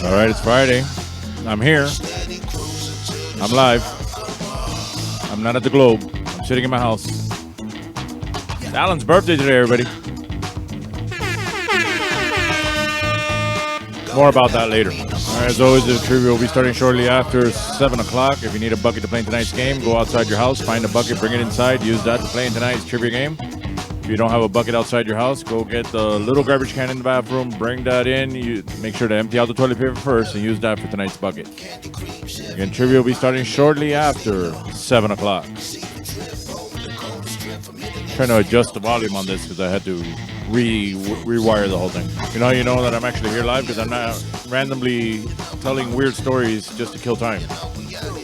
All right, it's Friday. I'm here. I'm live. I'm not at the Globe. I'm sitting in my house. It's Alan's birthday today, everybody. More about that later. All right, as always, the trivia will be starting shortly after 7 o'clock. If you need a bucket to play in tonight's game, go outside your house, find a bucket, bring it inside, use that to play in tonight's trivia game. If you don't have a bucket outside your house, go get the little garbage can in the bathroom, bring that in. You make sure to empty out the toilet paper first and use that for tonight's bucket. Again, trivia will be starting shortly after 7 o'clock. Trying to adjust the volume on this because I had to rewire the whole thing. You know that I'm actually here live because I'm not randomly telling weird stories just to kill time.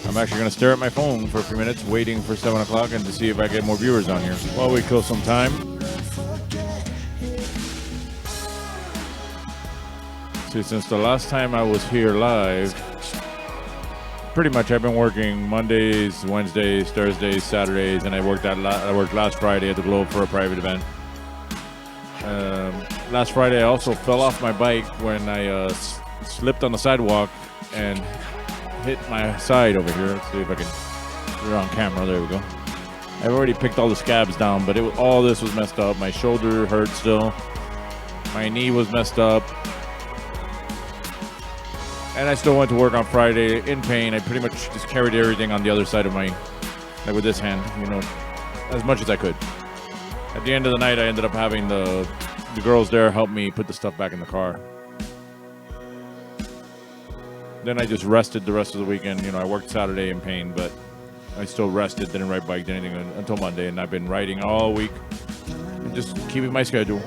I'm actually going to stare at my phone for a few minutes waiting for 7 o'clock and to see if I get more viewers on here. While we kill some time. See, since the last time I was here live, pretty much I've been working Mondays, Wednesdays, Thursdays, Saturdays, and I worked last Friday at the Globe for a private event. Last Friday I also fell off my bike when I slipped on the sidewalk and hit my side over here. Let's see if I can get it on camera. There we go. I've already picked all the scabs down, but all this was messed up. My shoulder hurt still. My knee was messed up. And I still went to work on Friday in pain. I pretty much just carried everything on the other side of my, like with this hand, as much as I could. At the end of the night, I ended up having the girls there help me put the stuff back in the car. Then I just rested the rest of the weekend. I worked Saturday in pain, but I still rested, didn't ride bike, did anything until Monday, and I've been riding all week and just keeping my schedule.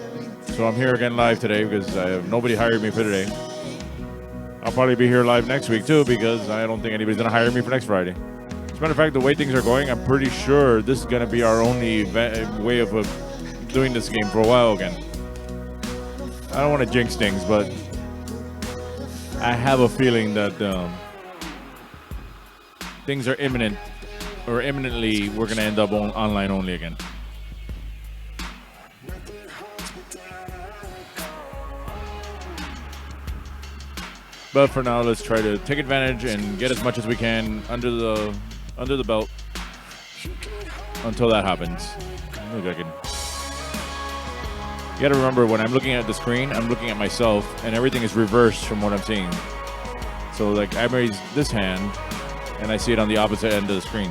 So I'm here again live today because nobody hired me for today. I'll probably be here live next week too because I don't think anybody's going to hire me for next Friday. As a matter of fact, the way things are going, I'm pretty sure this is going to be our only way of doing this game for a while again. I don't want to jinx things, but I have a feeling that things are imminent, or imminently we're going to end up online only again. But for now, let's try to take advantage and get as much as we can under the belt until that happens. Maybe I can. You gotta remember, when I'm looking at the screen, I'm looking at myself, and everything is reversed from what I'm seeing. So, like, I raise this hand, and I see it on the opposite end of the screen.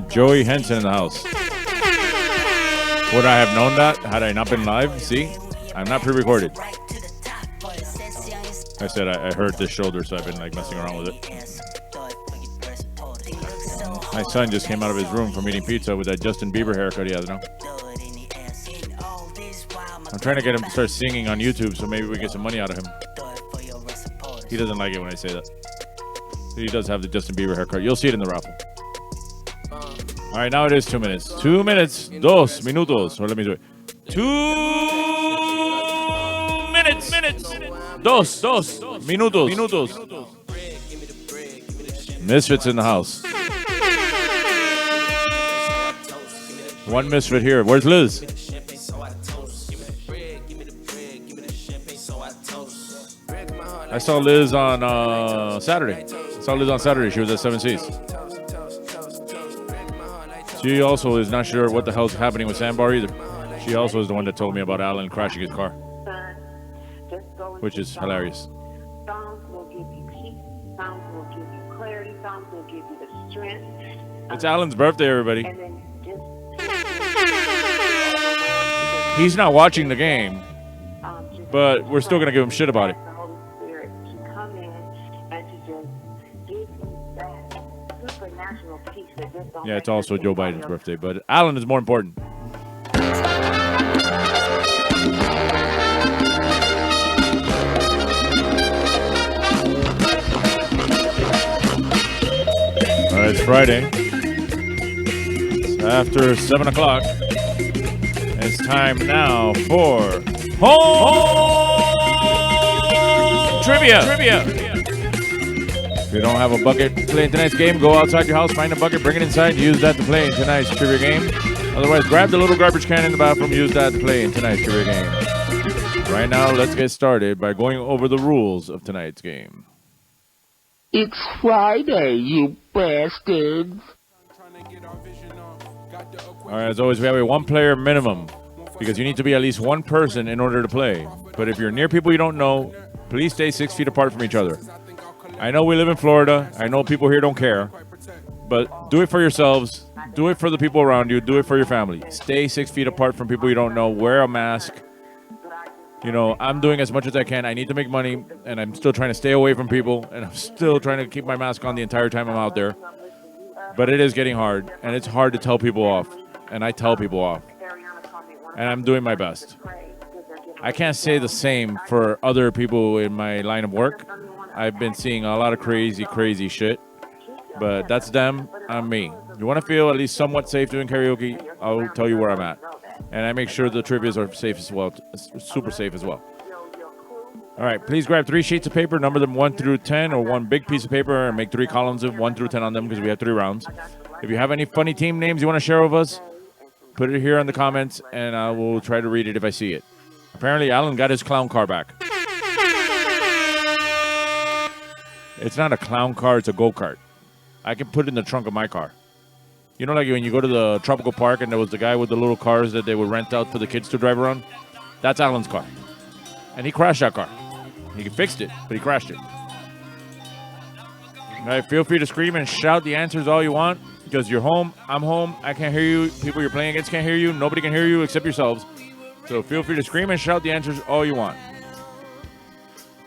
Joey Henson in the house. Would I have known that had I not been live? See, I'm not pre-recorded. I said I hurt this shoulder, so I've been messing around with it. My son just came out of his room from eating pizza with that Justin Bieber haircut he has now. I'm trying to get him to start singing on YouTube, so maybe we get some money out of him. He doesn't like it when I say that. He does have the Justin Bieber haircut. You'll see it in the raffle. All right, now it is 2 minutes. 2 minutes. 2 minutos. Or let me do it. 2 minutes. 2 minutos. Misfits in the house. One misfit here. Where's Liz? I saw Liz on Saturday. She was at 7 Seas. She also is not sure what the hell's happening with Sandbar either. She also is the one that told me about Alan crashing his car, which is hilarious. Songs will give you peace. Songs will give you clarity. Songs will give you the strength. It's Alan's birthday, everybody. And then He's not watching the game, but we're still going to give him shit about it. the Holy Spirit to come in and to just give you that supernatural peace that just don't. Yeah, it's also Joe Biden's birthday, but Alan is more important. All right, it's Friday. It's after 7 o'clock. It's time now for Home Trivia. If you don't have a bucket to play in tonight's game, go outside your house, find a bucket, bring it inside, use that to play in tonight's trivia game. Otherwise, grab the little garbage can in the bathroom, use that to play in tonight's trivia game. Right now, let's get started by going over the rules of tonight's game. It's Friday, you bastards. All right, as always, we have a one-player minimum because you need to be at least one person in order to play. But if you're near people you don't know, please stay 6 feet apart from each other. I know we live in Florida. I know people here don't care. But do it for yourselves. Do it for the people around you. Do it for your family. Stay 6 feet apart from people you don't know. Wear a mask. You know, I'm doing as much as I can. I need to make money, and I'm still trying to stay away from people, and I'm still trying to keep my mask on the entire time I'm out there. But it is getting hard, and it's hard to tell people off, and I tell people off, and I'm doing my best. I can't say the same for other people in my line of work. I've been seeing a lot of crazy shit, but that's them, I'm me. You want to feel at least somewhat safe doing karaoke, I'll tell you where I'm at. And I make sure the trivias are safe as well, super safe as well. All right, please grab 3 sheets of paper, number them 1 through 10, or 1 big piece of paper, and make 3 columns of 1 through 10 on them because we have 3 rounds. If you have any funny team names you want to share with us, put it here in the comments, and I will try to read it if I see it. Apparently, Alan got his clown car back. It's not a clown car, it's a go-kart. I can put it in the trunk of my car. You know, like when you go to the tropical park and there was the guy with the little cars that they would rent out for the kids to drive around? That's Alan's car. And he crashed that car. He fixed it, but he crashed it. All right, feel free to scream and shout the answers all you want because you're home, I'm home, I can't hear you, people you're playing against can't hear you, nobody can hear you except yourselves. So feel free to scream and shout the answers all you want.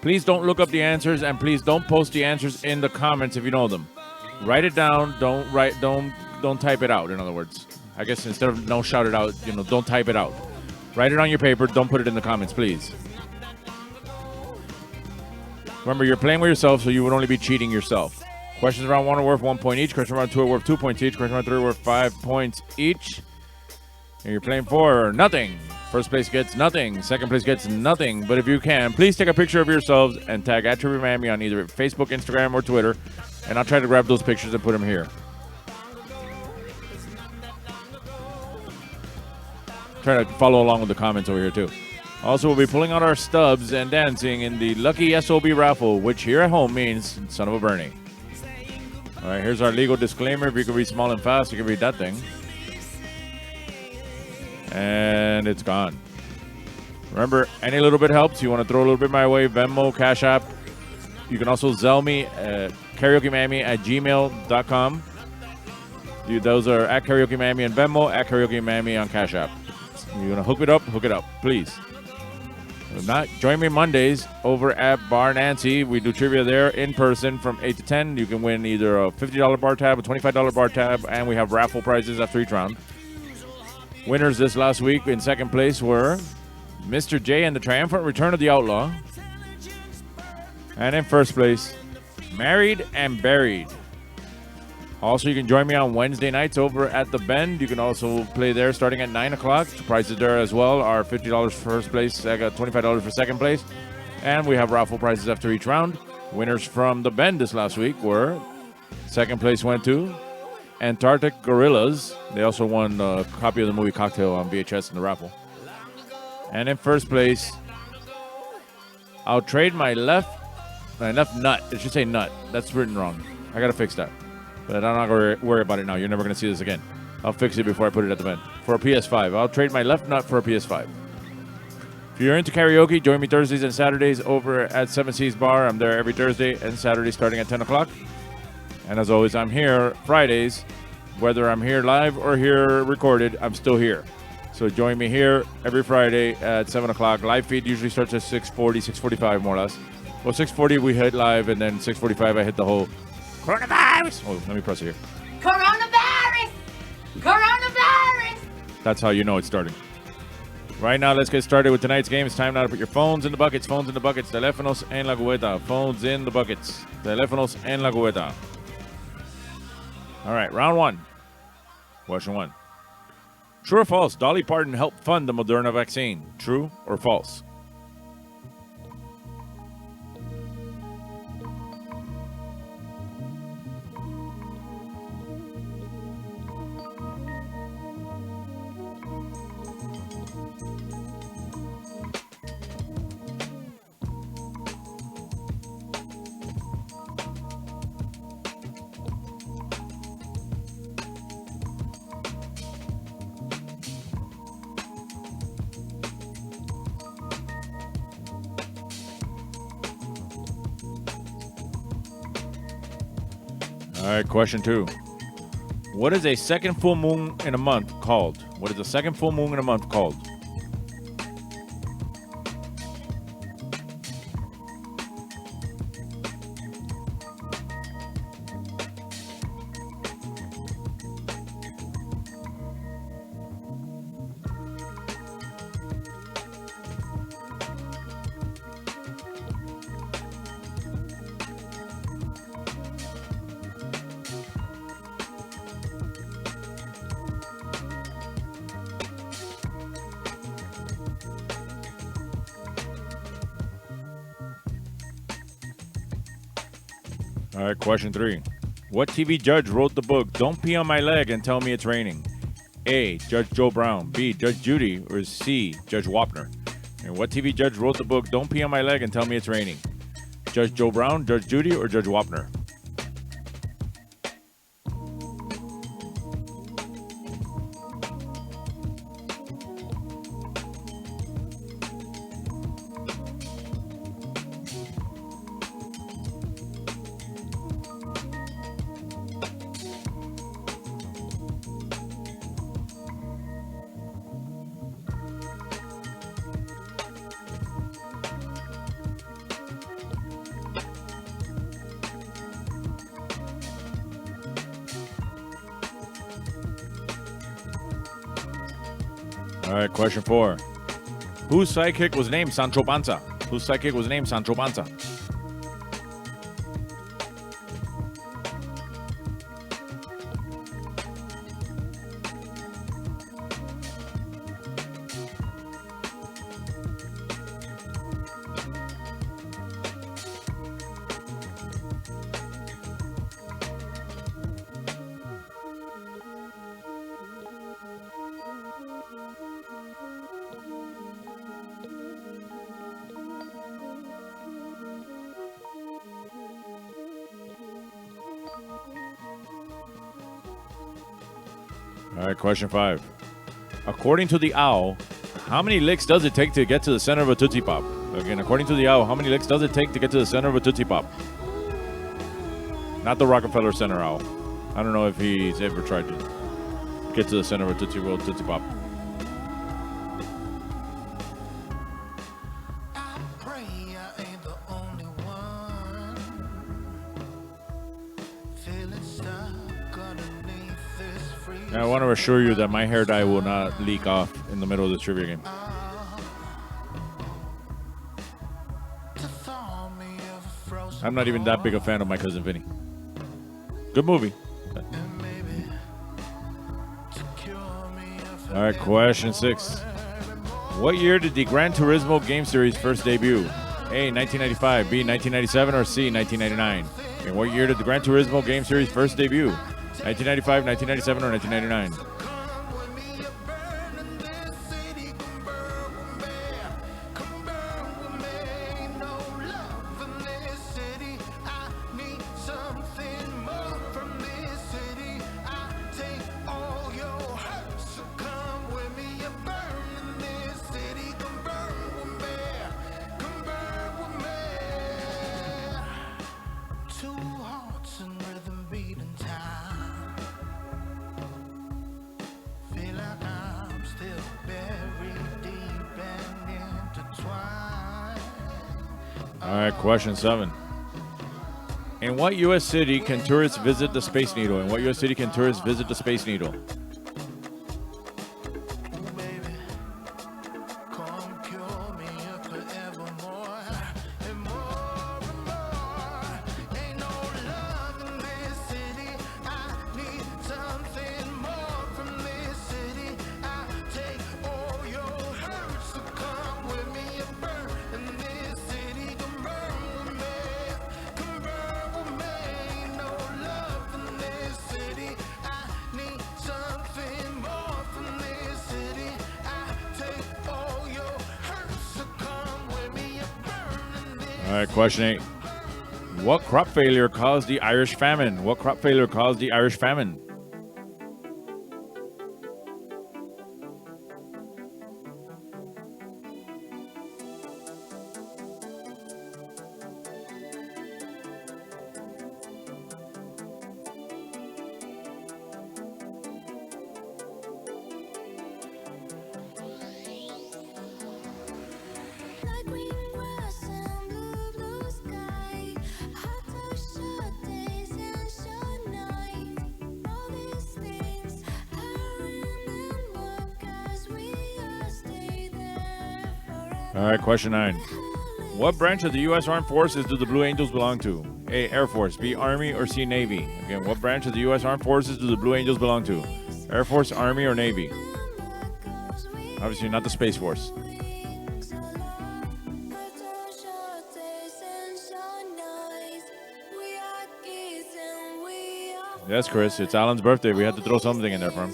Please don't look up the answers and please don't post the answers in the comments if you know them. Write it down, don't type it out, in other words. I guess instead of don't shout it out, you know, don't type it out. Write it on your paper, don't put it in the comments, please. Remember, you're playing with yourself, so you would only be cheating yourself. Questions round 1 are worth 1 point each. Questions round 2 are worth 2 points each. Questions round 3 are worth 5 points each. And you're playing for nothing. First place gets nothing. Second place gets nothing. But if you can, please take a picture of yourselves and tag @TriviaMiami on either Facebook, Instagram, or Twitter. And I'll try to grab those pictures and put them here. Try to follow along with the comments over here, too. Also, we'll be pulling out our stubs and dancing in the Lucky SOB raffle, which here at home means son of a Bernie. All right, here's our legal disclaimer. If you can read small and fast, you can read that thing. And it's gone. Remember, any little bit helps. You want to throw a little bit my way, Venmo, Cash App. You can also Zelle me at karaokemiami@gmail.com. Those are at Karaoke Miami and Venmo, at Karaoke Miami on Cash App. You want to hook it up, please. If not, join me Mondays over at Bar Nancy. We do trivia there in person from 8 to 10. You can win either a $50 bar tab, a $25 bar tab, and we have raffle prizes after each round. Winners this last week in second place were Mr. J and the Triumphant Return of the Outlaw. And in first place, Married and Buried. Also, you can join me on Wednesday nights over at The Bend. You can also play there starting at 9 o'clock. The prices there as well are $50 for first place. I got $25 for second place. And we have raffle prizes after each round. Winners from The Bend this last week were, second place went to Antarctic Gorillas. They also won a copy of the movie Cocktail on VHS in the raffle. And in first place, I'll trade my left nut. It should say nut. That's written wrong. I got to fix that. But I'm not going to worry about it now. You're never going to see this again. I'll fix it before I put it at the Bend. For a PS5. I'll trade my left nut for a PS5. If you're into karaoke, join me Thursdays and Saturdays over at Seven Seas Bar. I'm there every Thursday and Saturday starting at 10 o'clock. And as always, I'm here Fridays. Whether I'm here live or here recorded, I'm still here. So join me here every Friday at 7 o'clock. Live feed usually starts at 6:40, 6:45 more or less. Well, 6:40 we hit live, and then 6:45 I hit the whole coronavirus. Oh, let me press it here. Coronavirus! Coronavirus! That's how you know it's starting. Right now, let's get started with tonight's game. It's time now to put your phones in the buckets. Phones in the buckets. Teléfonos en la cubeta. Phones in the buckets. Teléfonos en la cubeta. All right, round 1. Question 1. True or false? Dolly Parton helped fund the Moderna vaccine. True or false? All right, question 2. What is a second full moon in a month called? What is a second full moon in a month called? All right, question 3. What TV judge wrote the book Don't Pee on My Leg and Tell Me It's Raining? A. Judge Joe Brown. B. Judge Judy. Or C. Judge Wapner. And what TV judge wrote the book Don't Pee on My Leg and Tell Me It's Raining? Judge Joe Brown, Judge Judy, or Judge Wapner? All right, question 4. Whose sidekick was named Sancho Panza? Whose sidekick was named Sancho Panza? All right, question 5. According to the owl, how many licks does it take to get to the center of a Tootsie Pop? Again, according to the owl, how many licks does it take to get to the center of a Tootsie Pop? Not the Rockefeller Center owl. I don't know if he's ever tried to get to the center of a Tootsie Pop. I want to assure you that my hair dye will not leak off in the middle of this trivia game. I'm not even that big a fan of My Cousin Vinny. Good movie. All right, question 6. What year did the Gran Turismo game series first debut? A, 1995, B, 1997, or C, 1999? And what year did the Gran Turismo game series first debut? 1995, 1997, or 1999? All right, question 7. In what U.S. city can tourists visit the Space Needle? In what U.S. city can tourists visit the Space Needle? All right, question 8. What crop failure caused the Irish famine? What crop failure caused the Irish famine? All right, question 9. What branch of the U.S. Armed Forces do the Blue Angels belong to? A, Air Force, B, Army, or C, Navy? Again, what branch of the U.S. Armed Forces do the Blue Angels belong to? Air Force, Army, or Navy? Obviously not the Space Force. Yes, Chris, it's Alan's birthday. We had to throw something in there for him.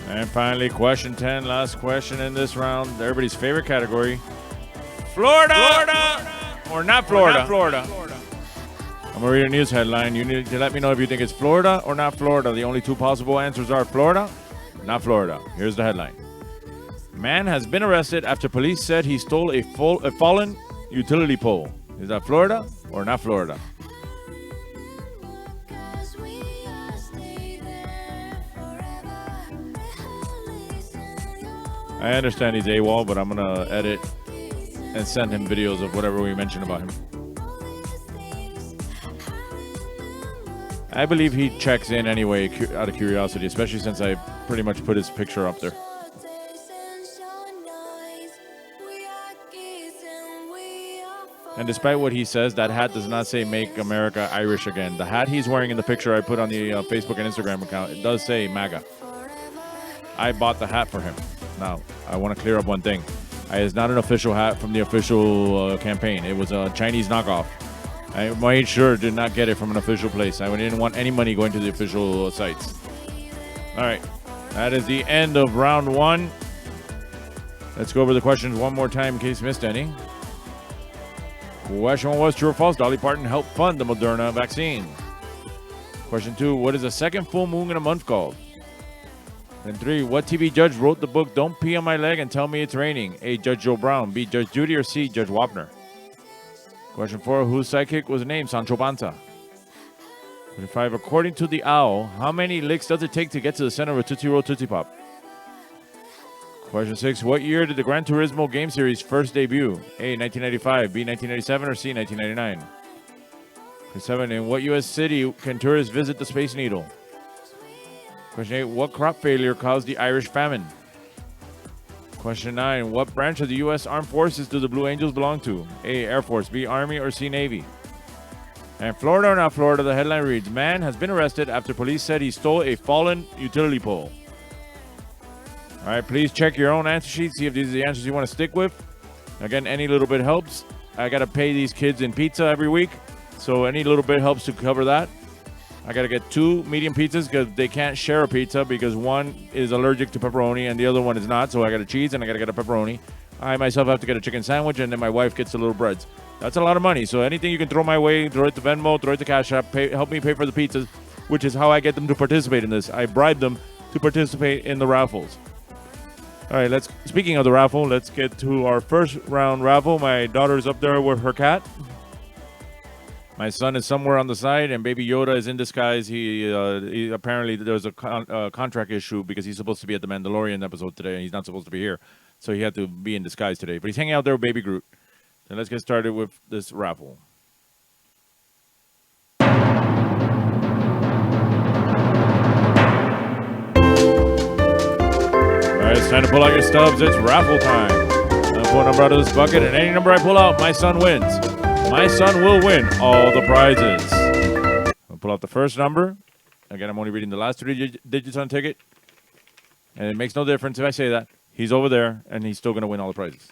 And finally, question 10, last question in this round. Everybody's favorite category. Florida! Or not Florida? I'm going to read a news headline. You need to let me know if you think it's Florida or not Florida. The only two possible answers are Florida, not Florida. Here's the headline. Man has been arrested after police said he stole a fallen utility pole. Is that Florida or not Florida? I understand he's AWOL, but I'm going to edit and send him videos of whatever we mention about him. I believe he checks in anyway out of curiosity, especially since I pretty much put his picture up there. And despite what he says, that hat does not say Make America Irish Again. The hat he's wearing in the picture I put on the Facebook and Instagram account, it does say MAGA. I bought the hat for him. Now, I want to clear up one thing. It's not an official hat from the official campaign. It was a Chinese knockoff. I made sure to not get it from an official place. I didn't want any money going to the official sites. All right. That is the end of round 1. Let's go over the questions one more time in case you missed any. Question 1 was true or false. Dolly Parton helped fund the Moderna vaccine. Question 2, what is the second full moon in a month called? And 3, what TV judge wrote the book Don't Pee on My Leg and Tell Me It's Raining? A, Judge Joe Brown. B, Judge Judy. Or C, Judge Wapner. Question 4, whose sidekick was named Sancho Panza? Question 5, according to the owl, how many licks does it take to get to the center of a Tootsie Roll Tootsie Pop? Question 6, what year did the Gran Turismo game series first debut? A, 1995, B, 1997, or C, 1999? Question 7, in what U.S. city can tourists visit the Space Needle? Question 8, what crop failure caused the Irish famine? Question 9, what branch of the U.S. Armed Forces do the Blue Angels belong to? A, Air Force, B, Army, or C, Navy? And Florida or not Florida, the headline reads, man has been arrested after police said he stole a fallen utility pole. All right, please check your own answer sheet, see if these are the answers you want to stick with. Again, any little bit helps. I got to pay these kids in pizza every week, so any little bit helps to cover that. I got to get 2 medium pizzas because they can't share a pizza because one is allergic to pepperoni and the other one is not. So I got a cheese and I got to get a pepperoni. I myself have to get a chicken sandwich and then my wife gets the little breads. That's a lot of money. So anything you can throw my way, throw it to Venmo, throw it to Cash App, help me pay for the pizzas, which is how I get them to participate in this. I bribe them to participate in the raffles. All right, speaking of the raffle, let's get to our first round raffle. My daughter's up there with her cat. My son is somewhere on the side, and Baby Yoda is in disguise. He apparently there's a contract issue because he's supposed to be at the Mandalorian episode today, and he's not supposed to be here. So he had to be in disguise today. But he's hanging out there with Baby Groot. And let's get started with this raffle. All right, it's time to pull out your stubs. It's raffle time. I'm pull a number out of this bucket, and any number I pull out, my son wins. My son will win all the prizes. I'll pull out the first number. Again, I'm only reading the last 3 digits on the ticket. And it makes no difference if I say that. He's over there, and he's still going to win all the prizes.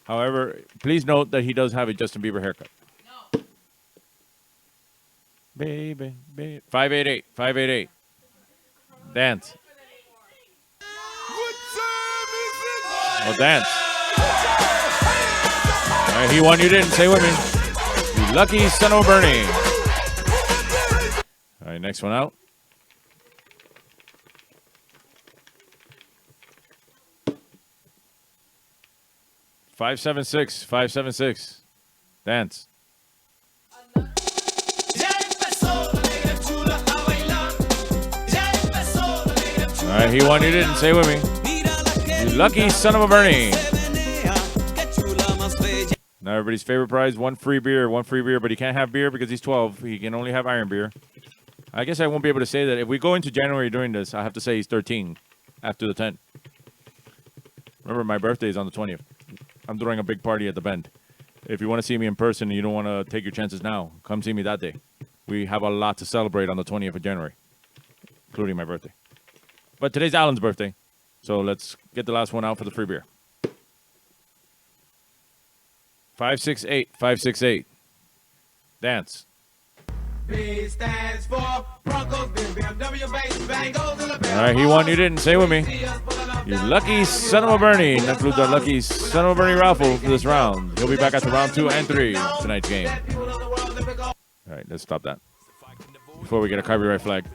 However, please note that he does have a Justin Bieber haircut. No. Baby. 588. 588. Dance. Oh, dance. All right, he won, you didn't. Say with me. You lucky son of a Bernie. All right, next one out. $576. $576. Dance. All right, he won. You didn't. Say with me. You lucky son of a Bernie. Now everybody's favorite prize, one free beer, but he can't have beer because he's 12. He can only have iron beer. I guess I won't be able to say that. If we go into January doing this, I have to say he's 13 after the 10th. Remember, my birthday is on the 20th. I'm throwing a big party at the Bend. If you want to see me in person and you don't want to take your chances now, come see me that day. We have a lot to celebrate on the 20th of January, including my birthday. But today's Alan's birthday, so let's get the last one out for the free beer. 568, 568. Dance. B stands for Broncos, BMW, Bengals, All right, he won. You didn't. Say with me. You lucky son of a Bernie. And that includes our lucky son of a Bernie raffle for this round. He'll be back after round 2 and 3 of tonight's game. All right, let's stop that before we get a copyright flag.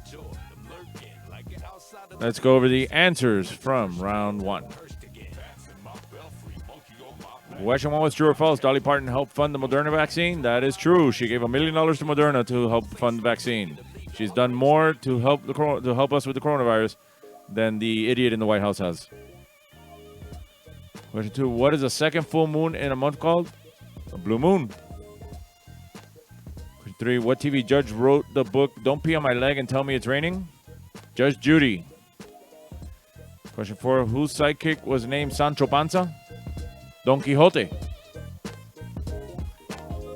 Let's go over the answers from round 1. Question 1 was true or false. Dolly Parton helped fund the Moderna vaccine. That is true. She gave $1 million to Moderna to help fund the vaccine. She's done more to help us with the coronavirus than the idiot in the White House has. Question 2. What is the second full moon in a month called? A blue moon. Question 3. What TV judge wrote the book Don't Pee on My Leg and Tell Me It's Raining? Judge Judy. Question 4. Whose sidekick was named Sancho Panza? Don Quixote.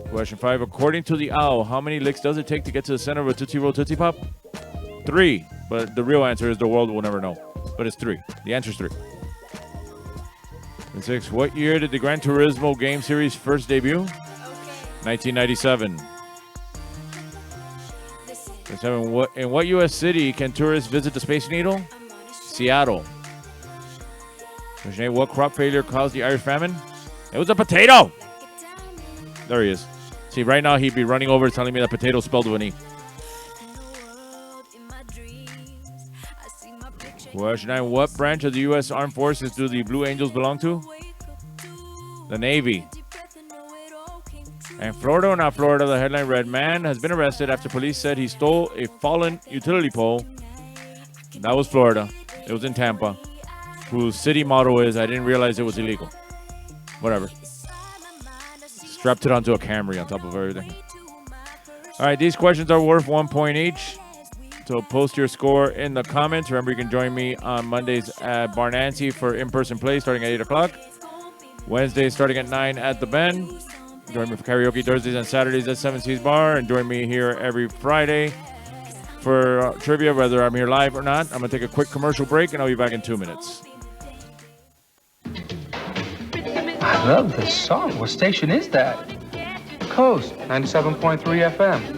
Question 5. According to the owl, how many licks does it take to get to the center of a Tootsie Roll Tootsie Pop? 3. But the real answer is the world will never know. But it's 3. The answer is 3. And 6. What year did the Gran Turismo game series first debut? 1997. And 7. In what U.S. city can tourists visit the Space Needle? Seattle. Question 8. What crop failure caused the Irish famine? It was a potato. There he is. See, right now he'd be running over telling me that potato spelled with an E. Question 9. What branch of the U.S. Armed Forces do the Blue Angels belong to? The Navy. And Florida or not Florida, the headline read, man has been arrested after police said he stole a fallen utility pole. That was Florida. It was in Tampa. Whose city motto is, I didn't realize it was illegal. Whatever. Strapped it onto a Camry on top of everything. All right, these questions are worth 1 point each. So post your score in the comments. Remember, you can join me on Mondays at Bar Nancy for in-person play starting at 8 o'clock. Wednesdays starting at 9 at the Bend. Join me for karaoke Thursdays and Saturdays at 7 Seas Bar. And join me here every Friday for trivia, whether I'm here live or not. I'm going to take a quick commercial break, and I'll be back in 2 minutes. I love this song. What station is that? Coast 97.3 FM.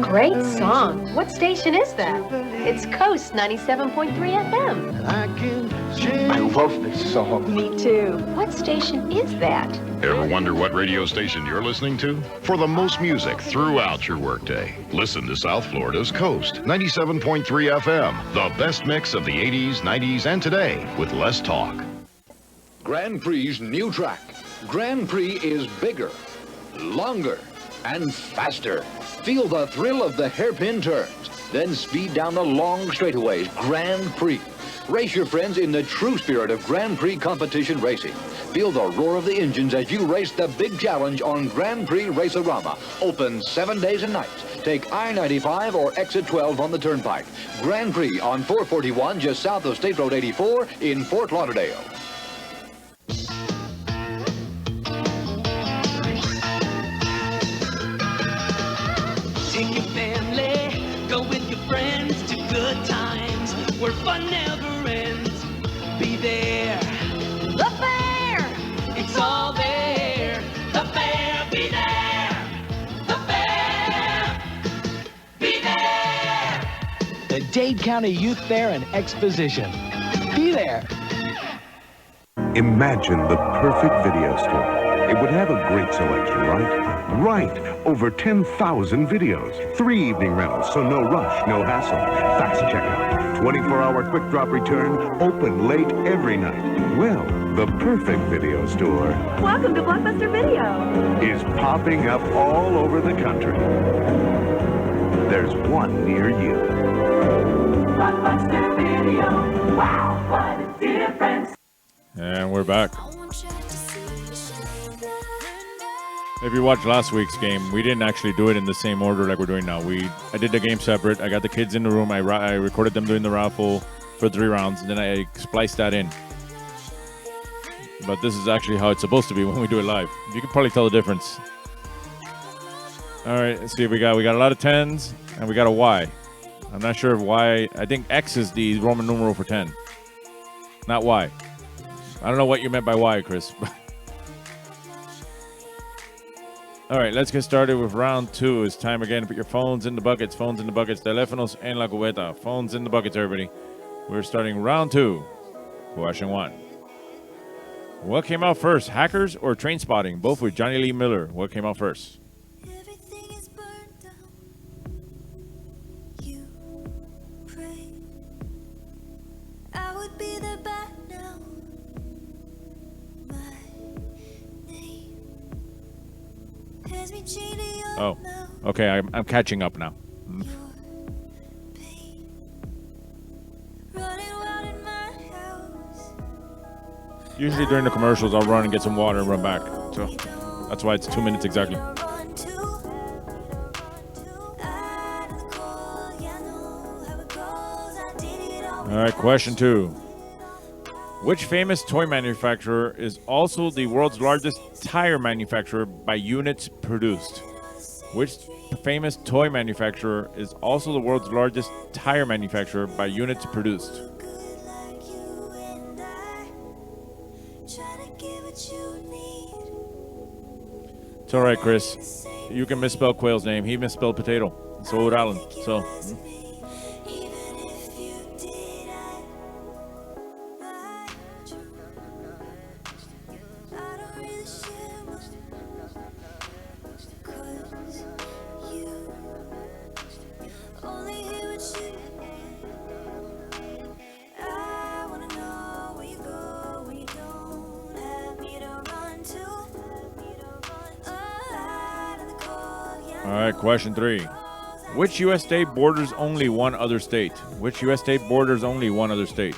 Great song. What station is that? It's Coast 97.3 FM. I love this song. Me too. What station is that? Ever wonder what radio station you're listening to? For the most music throughout your workday, listen to South Florida's Coast 97.3 FM. The best mix of the 80s, 90s, and today with less talk. Grand Prix's new track. Grand Prix is bigger, longer, and faster. Feel the thrill of the hairpin turns. Then speed down the long straightaways. Grand Prix. Race your friends in the true spirit of Grand Prix competition racing. Feel the roar of the engines as you race the big challenge on Grand Prix Race-A-Rama. Open 7 days and nights. Take I-95 or exit 12 on the Turnpike. Grand Prix on 441 just south of State Road 84 in Fort Lauderdale. Take your family, go with your friends to good times where fun never ends. Be there. The fair! It's all there. The fair, be there. The fair, be there. The Dade County Youth Fair and Exposition. Be there. Imagine the perfect video store. It would have a great selection, right? Right! Over 10,000 videos. 3 evening rentals, so no rush, no hassle. Fast checkout. 24-hour quick drop return. Open late every night. Well, the perfect video store. Welcome to Blockbuster Video. Is popping up all over the country. There's one near you. Blockbuster Video. video. Wow, what a difference. And we're back. If you watched last week's game, we didn't actually do it in the same order like we're doing now. I did the game separate. I got the kids in the room. I recorded them doing the raffle for 3 rounds, and then I spliced that in. But this is actually how it's supposed to be when we do it live. You can probably tell the difference. All right, let's see what we got. We got a lot of 10s, and we got a Y. I'm not sure of Y. I think X is the Roman numeral for 10, not Y. I don't know what you meant by Y, Chris. All right, let's get started with round 2. It's time again to put your phones in the buckets. Phones in the buckets. Teléfonos en la cubeta. Phones in the buckets, everybody. We're starting round 2. Question 1. What came out first, Hackers or Trainspotting? Both with Johnny Lee Miller. What came out first? Oh, okay, I'm catching up now. Usually during the commercials, I'll run and get some water and run back. So that's why it's 2 minutes exactly. All right, question 2. Which famous toy manufacturer is also the world's largest tire manufacturer by units produced? Which famous toy manufacturer is also the world's largest tire manufacturer by units produced? It's all right, Chris. You can misspell Quayle's name. He misspelled potato. So would Alan. So. All right, question 3. Which U.S. state borders only one other state? Which U.S. state borders only one other state?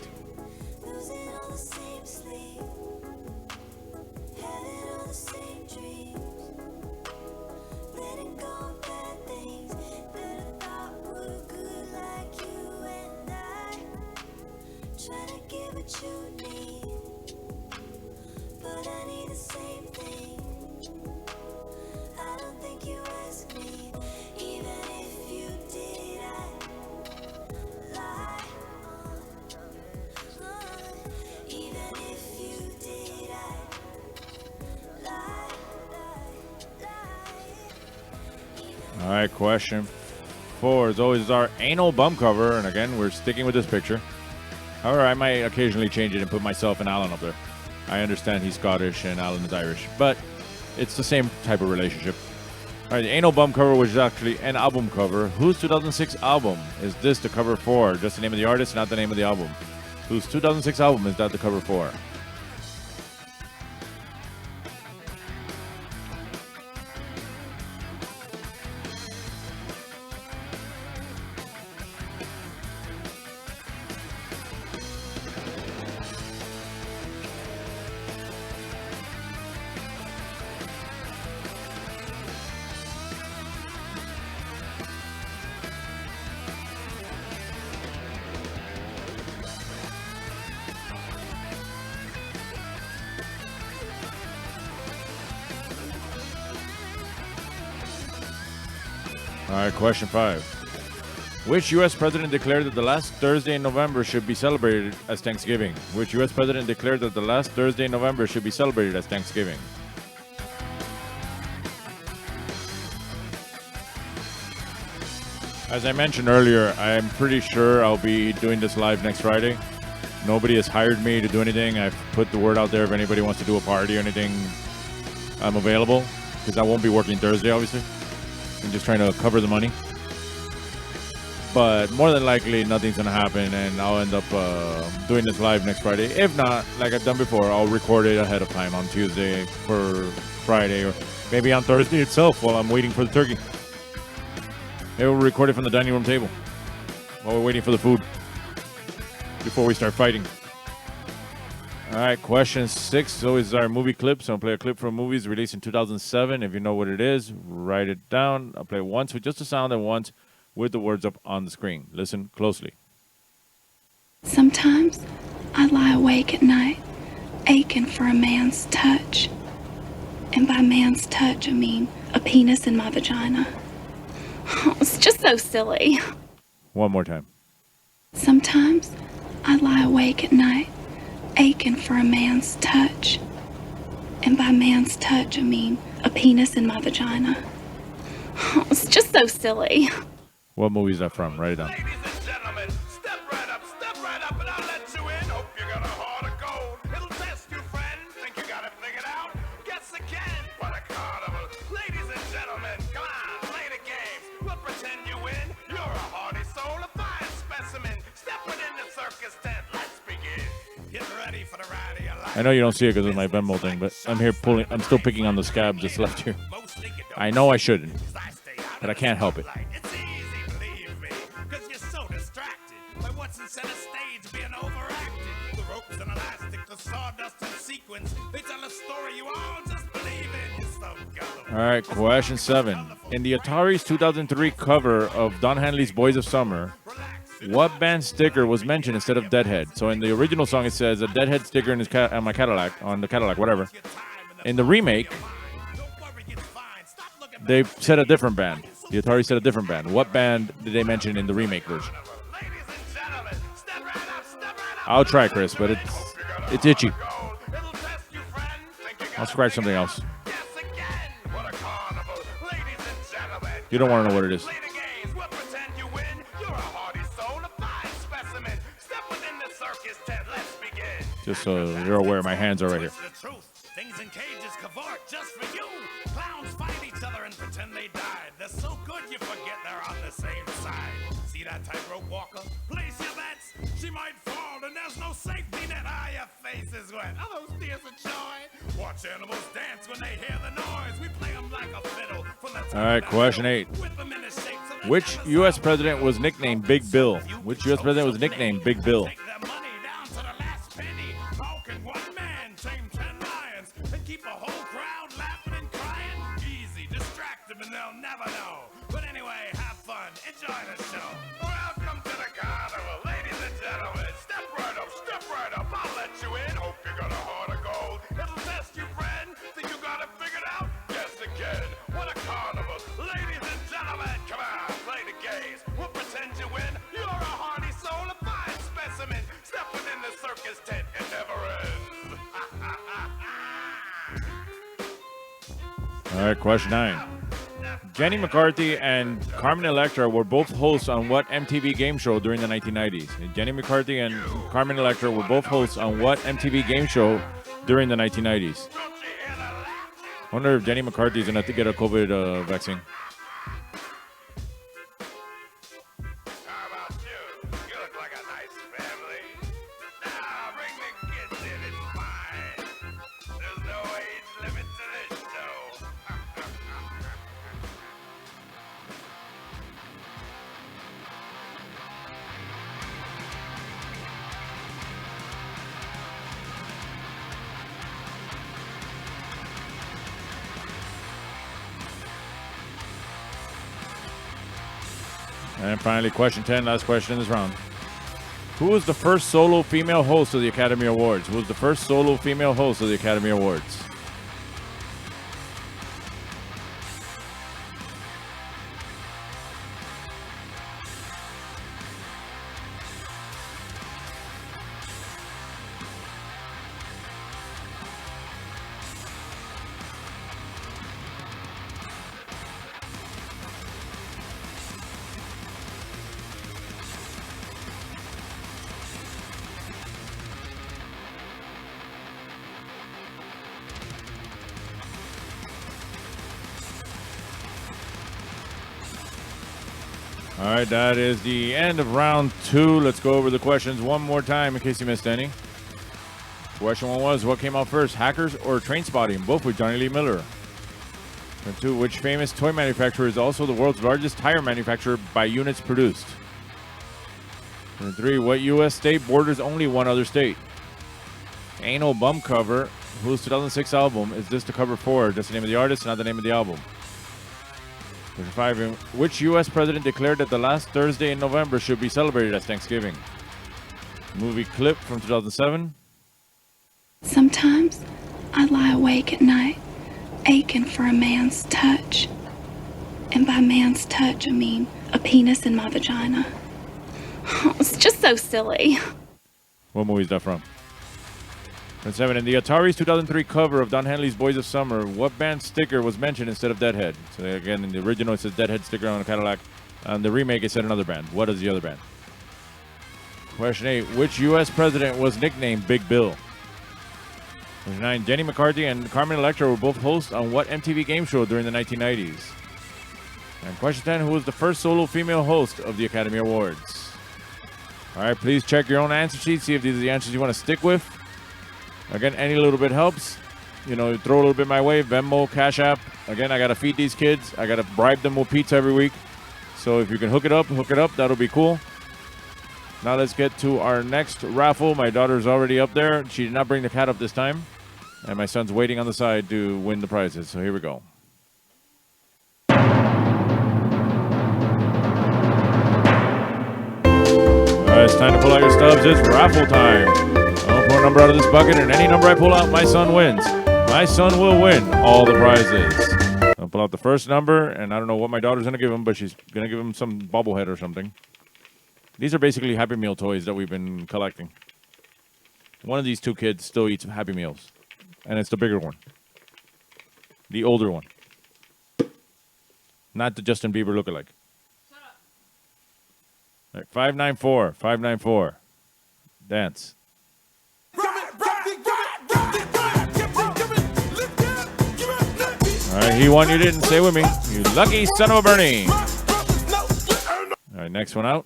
All right, question 4 is always our anal bum cover, and again, we're sticking with this picture. However, I might occasionally change it and put myself and Alan up there. I understand he's Scottish and Alan is Irish, but it's the same type of relationship. All right, the anal bum cover was actually an album cover. Whose 2006 album is this the cover for? Just the name of the artist, not the name of the album. Whose 2006 album is that the cover for? All right, question 5. Which U.S. president declared that the last Thursday in November should be celebrated as Thanksgiving? Which U.S. president declared that the last Thursday in November should be celebrated as Thanksgiving? As I mentioned earlier, I'm pretty sure I'll be doing this live next Friday. Nobody has hired me to do anything. I've put the word out there if anybody wants to do a party or anything, I'm available, because I won't be working Thursday, obviously. I'm just trying to cover the money. But more than likely, nothing's going to happen, and I'll end up doing this live next Friday. If not, like I've done before, I'll record it ahead of time on Tuesday for Friday, or maybe on Thursday itself while I'm waiting for the turkey. Maybe we'll record it from the dining room table while we're waiting for the food. before we start fighting. All right, question 6 is always our movie clip. So I'll play a clip from movies released in 2007. If you know what it is, write it down. I'll play it once with just the sound and once with the words up on the screen. Listen closely. Sometimes I lie awake at night, aching for a man's touch. And by man's touch, I mean a penis in my vagina. Oh, it's just so silly. One more time. Sometimes I lie awake at night, aching for a man's touch. And by man's touch, I mean a penis in my vagina. Oh, it's just so silly. What movie is that from? Write it down. I know you don't see it because of my Venmo thing, but I'm still picking on the scab just left here. I know I shouldn't, but I can't help it. All right, question 7. In the Atari's 2003 cover of Don Henley's Boys of Summer, what band sticker was mentioned instead of Deadhead? So in the original song, it says a Deadhead sticker in on my Cadillac, on the Cadillac, whatever. In the remake, they said a different band. The Atari said a different band. What band did they mention in the remake version? I'll try, Chris, but it's itchy. I'll scratch something else. You don't want to know what it is. Just so you're aware, my hands are right here. Things in cages cavort just for you. Clowns fight each other and pretend they died. They're so good you forget they're on the same side. See that tightrope walker? Place your bets. She might fall and there's no safety net. Your face is wet. Are those tears of joy? Watch animals dance when they hear the noise. We play them like a fiddle. All right, question 8. Which U.S. president was nicknamed Big Bill? Which U.S. president was nicknamed Big Bill? And they'll never know. But anyway, have fun. Enjoy the show. Welcome to the carnival, ladies and gentlemen. Step right up. I'll let you in. Hope you got a heart of gold. It'll test you, friend. Think you got it figured out? Guess again. What a carnival. Ladies and gentlemen, come on, play the games. We'll pretend you win. You're a hardy soul, a fine specimen. Step within the circus tent. It never ends. All right, question 9. Jenny McCarthy and Carmen Electra were both hosts on what MTV game show during the 1990s? Jenny McCarthy and Carmen Electra were both hosts on what MTV game show during the 1990s? I wonder if Jenny McCarthy is going to have to get a COVID vaccine. And finally, question 10, last question in this round. Who was the first solo female host of the Academy Awards? Who was the first solo female host of the Academy Awards? All right, that is the end of round 2. Let's go over the questions one more time in case you missed any. Question 1 was, what came out first, Hackers or Trainspotting? Both with Johnny Lee Miller. Question 2, which famous toy manufacturer is also the world's largest tire manufacturer by units produced? Number 3, what U.S. state borders only one other state? Anal Bum Cover, whose 2006 album is this the cover for? Just the name of the artist, not the name of the album. Number 5, which U.S. president declared that the last Thursday in November should be celebrated as Thanksgiving? Movie clip from 2007. Sometimes I lie awake at night, aching for a man's touch. And by man's touch, I mean a penis in my vagina. Oh, it's just so silly. What movie is that from? Number 7, in the Atari's 2003 cover of Don Henley's Boys of Summer, what band sticker was mentioned instead of Deadhead? So again, in the original, it says Deadhead sticker on a Cadillac. On the remake, it said another band. What is the other band? Question 8, which U.S. president was nicknamed Big Bill? Question 9, Jenny McCarthy and Carmen Electra were both hosts on what MTV game show during the 1990s? And question 10, who was the first solo female host of the Academy Awards? All right, please check your own answer sheet, see if these are the answers you want to stick with. Again, any little bit helps. You know, throw a little bit my way, Venmo, Cash App. Again, I got to feed these kids. I got to bribe them with pizza every week. So if you can hook it up, that'll be cool. Now let's get to our next raffle. My daughter's already up there. She did not bring the cat up this time. And my son's waiting on the side to win the prizes. So here we go. It's time to pull out your stubs. It's raffle time. I'll pull a number out of this bucket, and any number I pull out, my son wins. My son will win all the prizes. I'll pull out the first number, and I don't know what my daughter's going to give him, but she's going to give him some bobblehead or something. These are basically Happy Meal toys that we've been collecting. One of these two kids still eats Happy Meals, and it's the bigger one. The older one. Not the Justin Bieber lookalike. All right, 594, 594. Dance. All right, he won, you didn't. Stay with me. You lucky son of a Bernie. All right, next one out.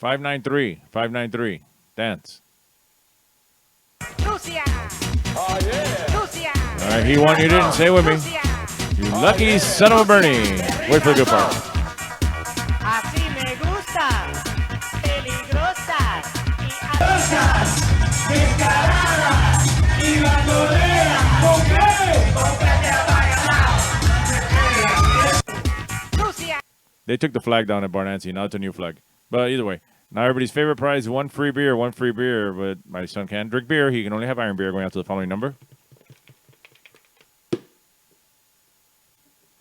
$593, $593. Dance. Lucia. Oh, yeah. Lucia. All right, he won, you didn't. Stay with me. You lucky son of a Bernie. Wait for the good part. Así me gusta. Peligrosas. They took the flag down at Barnancy. Now it's a new flag. But either way, now everybody's favorite prize, one free beer. But my son can't drink beer. He can only have iron beer going out to the following number.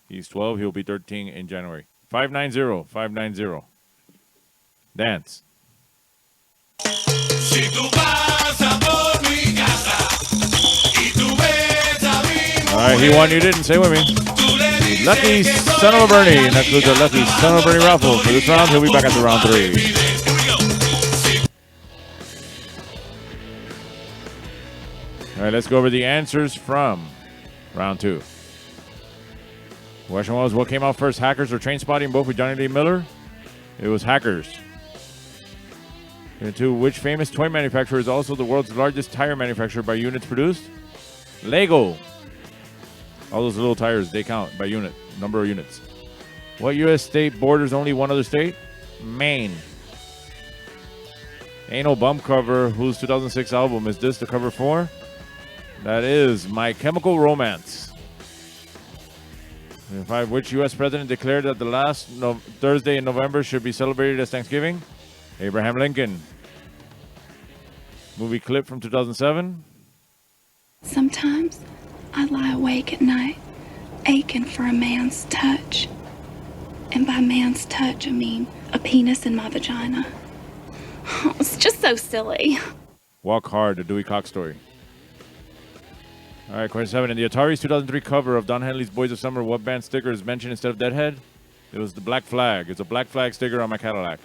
He's 12. He'll be 13 in January. 590, 590. Dance. All right, he won, you didn't. Stay with me. You lucky son of a Bernie. And that includes a lucky son of a Bernie raffle. For this round, he'll be back after round 3. All right, let's go over the answers from round 2. The question was, what came out first, Hackers or Trainspotting, both with Johnny Lee Miller? It was Hackers. And 2, which famous toy manufacturer is also the world's largest tire manufacturer by units produced? Lego. All those little tires, they count by unit, number of units. What U.S. state borders only one other state? Maine. Anal Bum Cover, whose 2006 album is this the cover for? That is My Chemical Romance. And 5, which U.S. president declared that the last Thursday in November should be celebrated as Thanksgiving? Abraham Lincoln. Movie clip from 2007. Sometimes I lie awake at night, aching for a man's touch. And by man's touch, I mean a penis in my vagina. Oh, it's just so silly. Walk Hard, the Dewey Cox story. All right, question 7. In the Atari's 2003 cover of Don Henley's Boys of Summer, what band sticker is mentioned instead of Deadhead? It was the Black Flag. It's a Black Flag sticker on my Cadillac.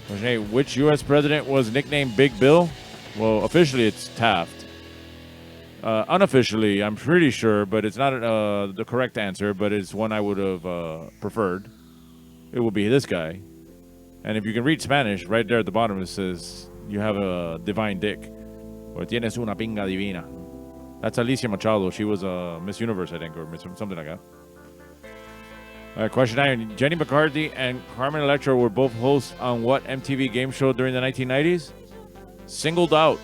Question 8. Which U.S. president was nicknamed Big Bill? Well, officially it's Taft. Unofficially, I'm pretty sure, but it's not the correct answer, but it's one I would have preferred. It will be this guy. And if you can read Spanish, right there at the bottom it says, you have a divine dick. Or tienes una pinga divina. That's Alicia Machado. She was Miss Universe, I think, or something like that. All right, question 9. Jenny McCarthy and Carmen Electra were both hosts on what MTV game show during the 1990s? Singled Out.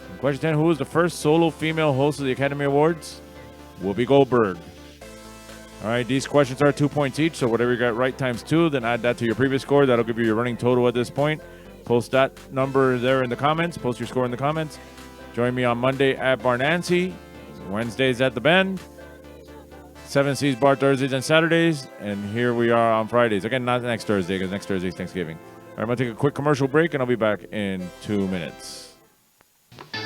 And question 10. Who was the first solo female host of the Academy Awards? Whoopi Goldberg. All right, these questions are 2 points each, so whatever you got right times 2, then add that to your previous score. That'll give you your running total at this point. Post that number there in the comments. Post your score in the comments. Join me on Monday at Bar Nancy, Wednesdays at The Bend, 7 Seas Bar Thursdays and Saturdays, and here we are on Fridays. Again, not next Thursday, because next Thursday is Thanksgiving. All right, I'm going to take a quick commercial break, and I'll be back in 2 minutes.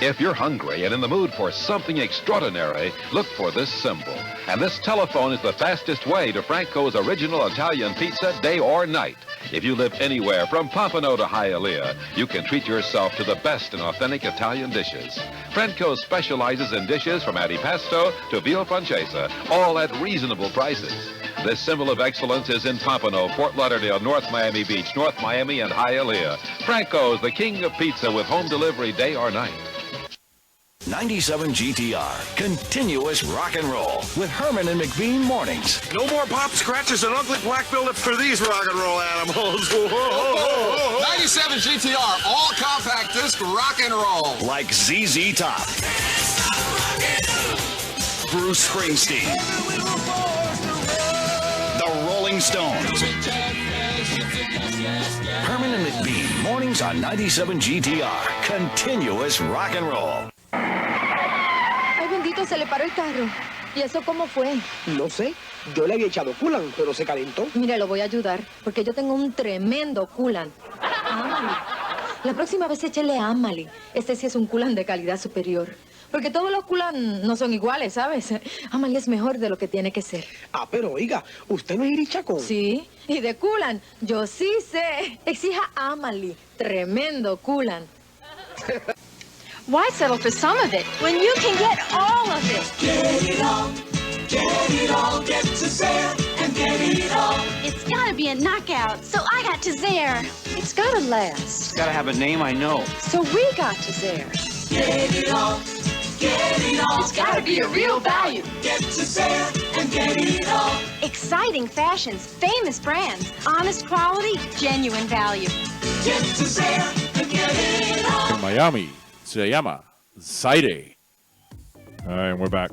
If you're hungry and in the mood for something extraordinary, look for this symbol. And this telephone is the fastest way to Franco's original Italian pizza, day or night. If you live anywhere from Pompano to Hialeah, you can treat yourself to the best in authentic Italian dishes. Franco specializes in dishes from antipasto to veal francesa, all at reasonable prices. This symbol of excellence is in Pompano, Fort Lauderdale, North Miami Beach, North Miami, and Hialeah. Franco's the king of pizza with home delivery day or night. 97 GTR, continuous rock and roll with Herman and McBean mornings. No more pop scratches and ugly black buildup for these rock and roll animals. 97 GTR, all compact disc rock and roll. Like ZZ Top, Bruce Springsteen, the Rolling Stones. Herman and McBean mornings on 97 GTR, continuous rock and roll. Ay, bendito, se le paró el carro. ¿Y eso cómo fue? No sé. Yo le había echado coolant, pero se calentó. Mire, lo voy a ayudar, porque yo tengo un tremendo coolant. La próxima vez échele Amali. Este sí es un coolant de calidad superior. Porque todos los coolant no son iguales, ¿sabes? Amali es mejor de lo que tiene que ser. Ah, pero oiga, ¿usted no es irichacón? Sí, y de coolant, yo sí sé. Exija Amali. Tremendo coolant. Why settle for some of it when you can get all of it? Get it all, get to Zare and get it all. It's gotta be a knockout, so I got to Zare. It's gotta last. It's gotta have a name I know. So we got to Zare. Get it all, It's gotta be a real value. get to Zare and get it all. Exciting fashions, famous brands, honest quality, genuine value. Get to Zare and get it all. In Miami, se llama Zaire. All right, we're back.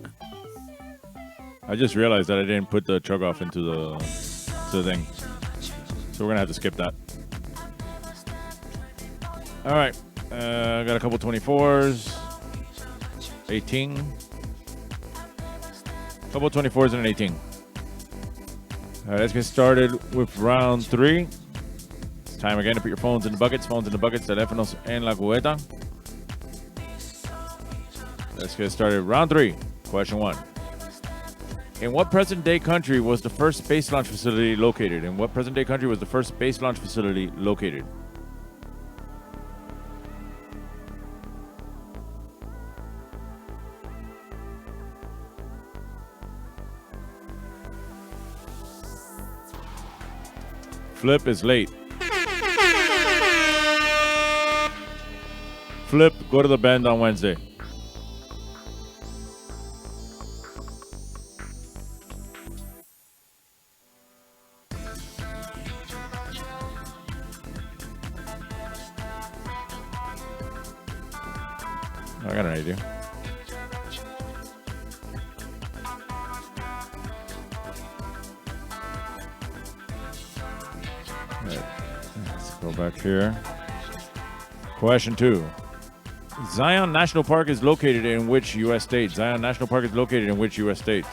I just realized that I didn't put the chug off into the thing. So we're going to have to skip that. All right. I got a couple 24s. 18. Couple 24s and an 18. All right, let's get started with round 3. It's time again to put your phones in the buckets. Phones in the buckets. Teléfonos en la cubeta. Let's get started. Round 3. Question 1. In what present-day country was the first space launch facility located? In what present-day country was the first space launch facility located? Flip is late. Flip, go to the Bend on Wednesday. I got an idea. All right. Let's go back here. Question 2. Zion National Park is located in which U.S. state? Zion National Park is located in which U.S. state?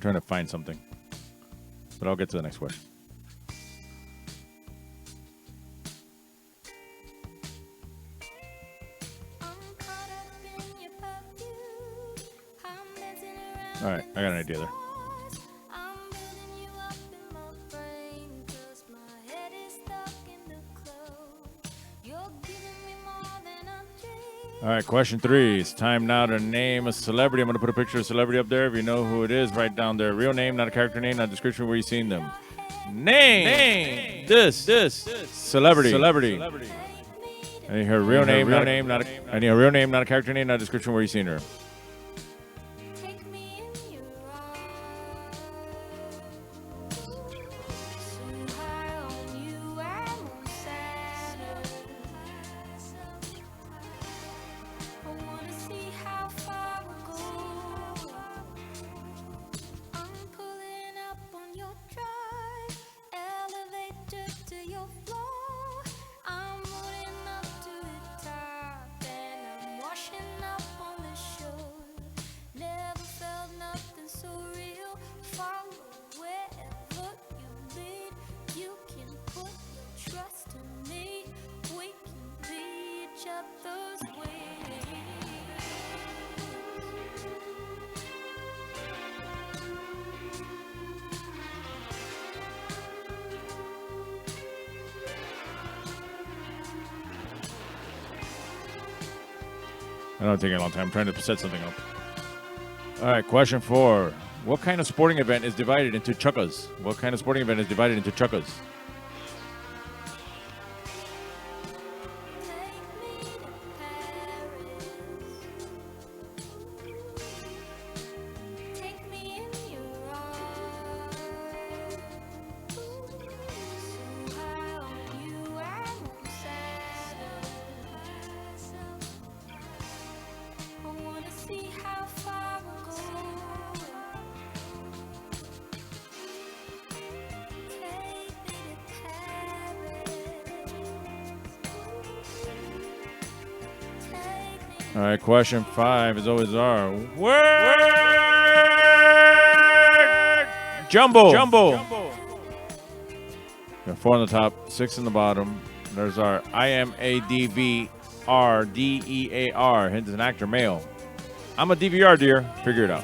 Trying to find something, but I'll get to the next question. All right, I got an idea there. All right, question 3. It's time now to name a celebrity. I'm going to put a picture of a celebrity up there. If you know who it is, write down their real name, not a character name, not a description where you've seen them. Name this celebrity. I need her real name, not a character name, not a description where you've seen her. I know it's taking a long time. I'm trying to set something up. All right, question 4. What kind of sporting event is divided into chukkas? What kind of sporting event is divided into chukkas? All right, question 5 is always our word jumbo. Got 4 on the top, 6 in the bottom. There's our IMADVRDEAR. Hint is an actor, male. I'm a DVR, dear. Figure it out.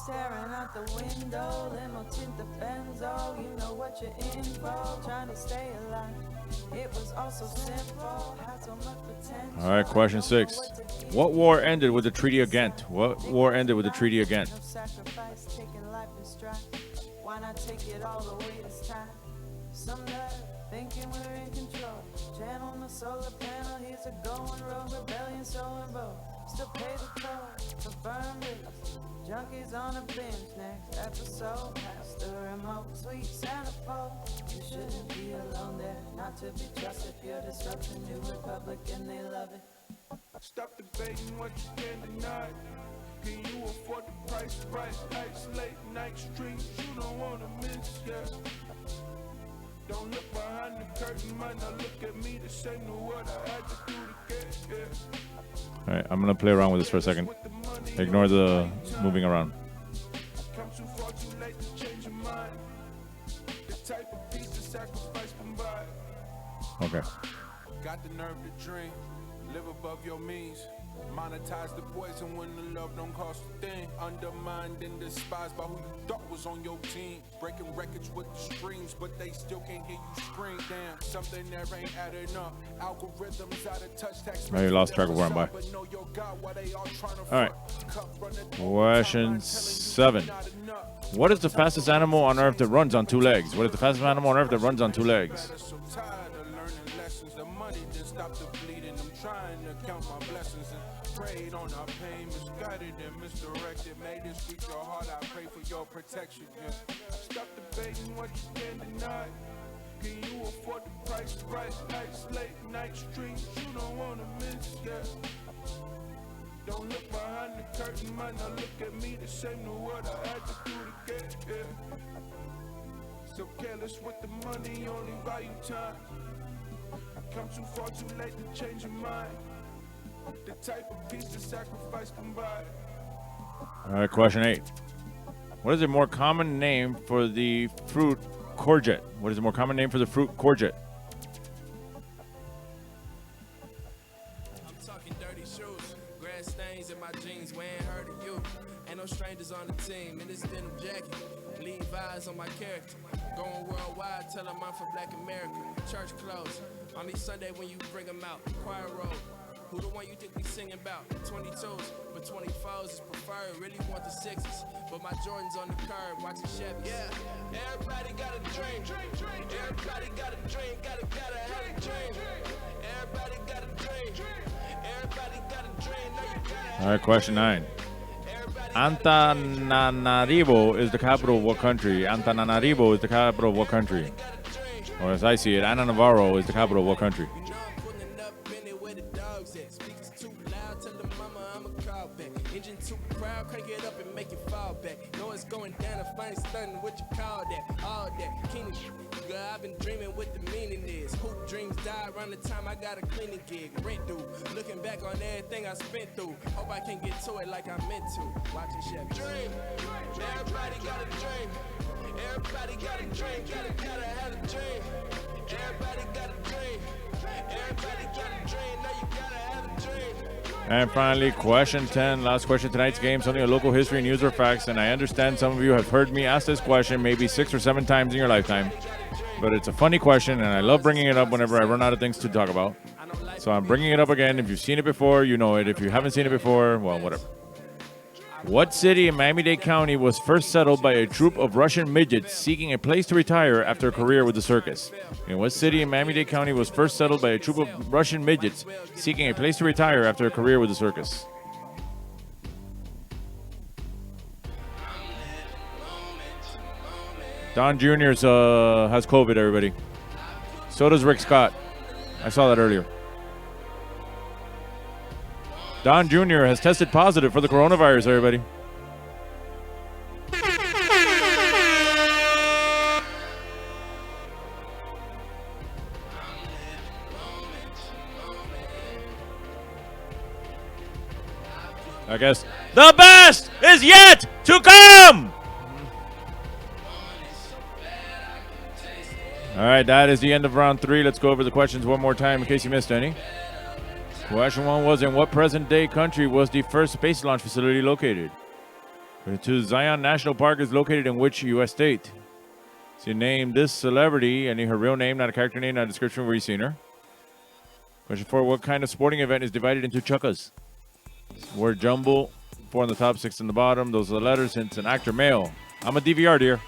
Staring out the window, limo tint the benzo. You know what you're in for, trying to stay alive. It was all so simple, had so much potential. All right, question 6. What war ended with the Treaty of Ghent? What war ended with the Treaty of Ghent? No sacrifice, taking life in stride. Why not take it all the way this time? Some love, thinking we're in control. Channel on the solar panel, here's a going rogue. Rebellion so in vogue. Still pay the toll, confirm this. Junkies on a binge, next episode. Past the remote, sweet centerfold. You shouldn't be alone there, not to be trusted. Pure disruption, New Republic, and they love it. Stop debating what you can deny. Can you afford the price right? Nights, late night streets, you don't wanna miss, yeah. Don't look behind the curtain, might not look at me the same to what I had to do to get here. All right, I'm going to play around with this for a second. Ignore the moving around. Come too far, too late to change your mind. The type of peace the sacrifice can buy. Okay. Got the nerve to dream, live above your means. Monetize the poison when the love don't cost a thing. Undermined and despised by who you thought was on your team. Breaking records with the streams, but they still can't hear you scream. Damn, something there ain't adding up. Algorithms out of touch. Now you lost track of where I'm by. All right. Question 7. What is the fastest animal on Earth that runs on 2 legs? What is the fastest animal on Earth that runs on 2 legs? Prayed on our pain, misguided and misdirected. Made this reach your heart, I pray for your protection. Yeah. Stop debating what you can deny. Can you afford the price right nights, late night streams? You don't wanna miss, yeah. Don't look behind the curtain, man. Now look at me, the same to what I had to do to get here. So careless with the money, only value time. Come too far, too late to change your mind. The type of piece the sacrifice can buy. All right, question 8. What is a more common name for the fruit courgette? What is a more common name for the fruit courgette? I'm talking dirty shoes, grass stains in my jeans, we ain't heard of you. Ain't no strangers on the team, in this denim jacket. Levi's on my character. Going worldwide, tell them I'm from Black America. Church clothes, on each Sunday when you bring them out. Choir road, who the one you think we singing about? 22s, but 24s is preferred. Really want the 6s, but my Jordan's on the curb, watching Chevy. Yeah, everybody got a dream. Everybody got a dream, gotta have a dream. Everybody got a dream. Everybody got a dream, now you gotta. All right, question 9. Antananarivo is the capital of what country? Antananarivo is the capital of what country? Or as I see it, Antananarivo is the capital of what country? Engine too proud, crank it up and make it fall back. Know it's going down, a fine stunning, what you call that? All that, King, girl, I've been dreaming what the meaning is. Hoop dreams die around the time I got a cleaning gig. Rent due, looking back on everything I spent through. Hope I can get to it like I meant to. Watching Chevy. Dream, everybody got a dream. Everybody got a dream, gotta have a dream. Everybody got a dream. Everybody got a dream, now you gotta have a dream. And finally, question 10, last question tonight's game, something of local history, news, or facts. And I understand some of you have heard me ask this question maybe 6 or 7 times in your lifetime. But it's a funny question, and I love bringing it up whenever I run out of things to talk about. So I'm bringing it up again. If you've seen it before, you know it. If you haven't seen it before, well, whatever. What city in Miami-Dade County was first settled by a troop of Russian midgets seeking a place to retire after a career with the circus? In what city in Miami-Dade County was first settled by a troop of Russian midgets seeking a place to retire after a career with the circus? Don Jr. has COVID, everybody. So does Rick Scott. I saw that earlier. Don Jr. has tested positive for the coronavirus, everybody. I guess the best is yet to come! All right, that is the end of round 3. Let's go over the questions one more time in case you missed any. Question 1 was, in what present-day country was the first space launch facility located? Question 2, Zion National Park is located in which U.S. state? So you name this celebrity, and her real name, not a character name, not a description where you've seen her. Question 4, what kind of sporting event is divided into chukkas? Word jumble, 4 on the top, 6 on the bottom. Those are the letters, hence an actor, male. I'm a DVR, dear.